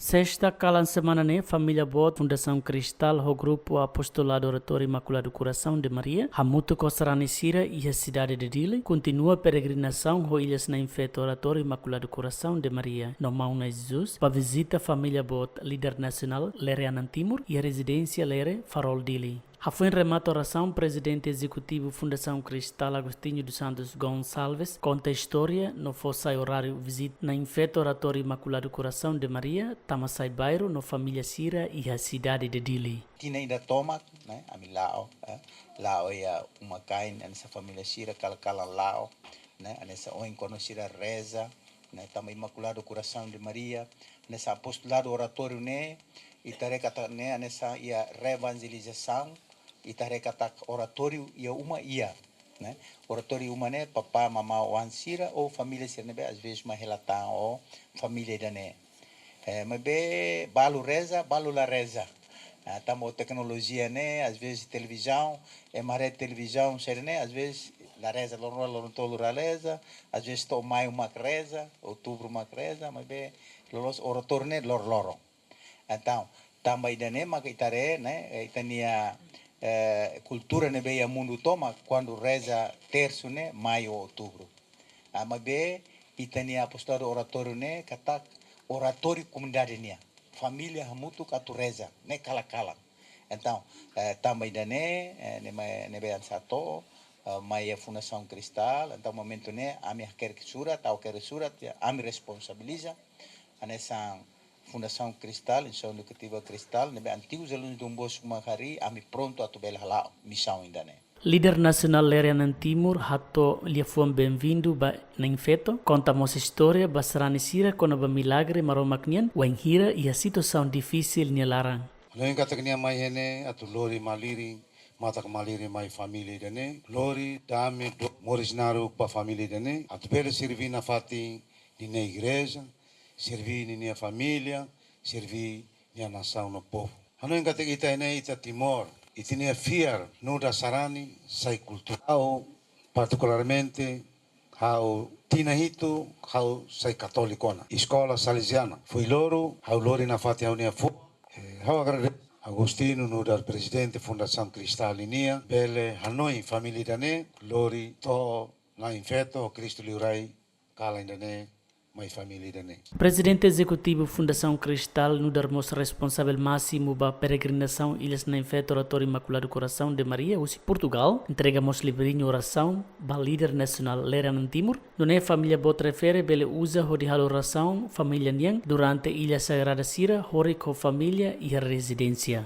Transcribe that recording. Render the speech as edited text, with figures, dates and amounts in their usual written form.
Sexta calan semana né, família Bot, Fundação Cristal, o grupo Apostolado Oratório Imaculado Coração de Maria, Hamuto Kosarani Sira e a cidade de Dili, continua a peregrinação ho ilhas na infeto Oratório Imaculado Coração de Maria, no Mão na Jesus, para visita a família Bot, líder nacional Lere Anantimur e a residência Lere Farol Dili. Foi em remate oração, presidente executivo Fundação Cristal Agostinho dos Santos Gonçalves conta a história no fossai horário visita na infeto Oratório Imaculado Coração de Maria, Tamasai Bairro, no família Sira e a cidade de Dili. Tina ainda toma, né? A mi lao, lao é uma cain nessa família Sira, cala lao, né? Nessa oin conhecida reza, né? Tama Imaculado Coração de Maria, nessa apostolado oratório né? E tarefa né? Nessa ia revangelização e tarefa oratório ia uma ia, né? Oratório uma né? Papá, mamá, wan Sira ou família Sira né? Às vezes uma relação ou família da né? Mas bem, balu reza, balu la reza. Tamo tecnologia né, às vezes televisão, maré televisão, sério né, às vezes la reza, não tolo la reza, às vezes to maio uma reza, outubro uma reza, mas bem, los oratório né, loro. Então, também da né, mas itare né, itania cultura né, bem a mundo toma quando reza terço né, maio outubro. Mas bem, itania apostado oratório né, katak oratório comunidade né. Família muito catureza, né cala. Então, também da né bem sato, mas a Fundação Cristal, então momento né a minha quer surat, a me responsabiliza nessa Fundação Cristal, Instituição Educativa Cristal, né bem antigos alunos do Bosco Macari, a me pronto a tubel hala missão ainda né. Líder nacional Lere Anantimur, hato lhe foi bem-vindo na infeto, contamos história basarani sira quando ba milagre maromaknian, wenhira e a situação difícil ni larang. Lain kata kenia mai hene atu lori maliri mata maliri mai família dene lori dame morisnaru pa família dene atu pele servir na fati na igreja, servir na minha família, servir na nação no povo. Lain kata kita ene ita Timor e tinha fear no da sarani sai cultura ao particularmente ao tinahito ao sai catolicona escola salesiana foi loro ao lori na fati ao nia fu ao Agostino no da presidente Fundação Cristal inia bele Hanoi família dane lori to na infeto Cristo liurai kala indane mai família dane. Presidente executivo Fundação Cristal no darmos responsável máximo da peregrinação Ilhas na Infeto Oratório Imaculado Coração de Maria, usi Portugal, entregamos livrinho oração ba líder nacional Lere Anantimur, donde a família Bot refere bele usa o de oração família Niang durante Ilha Sagrada Sira, hori com família e a residência.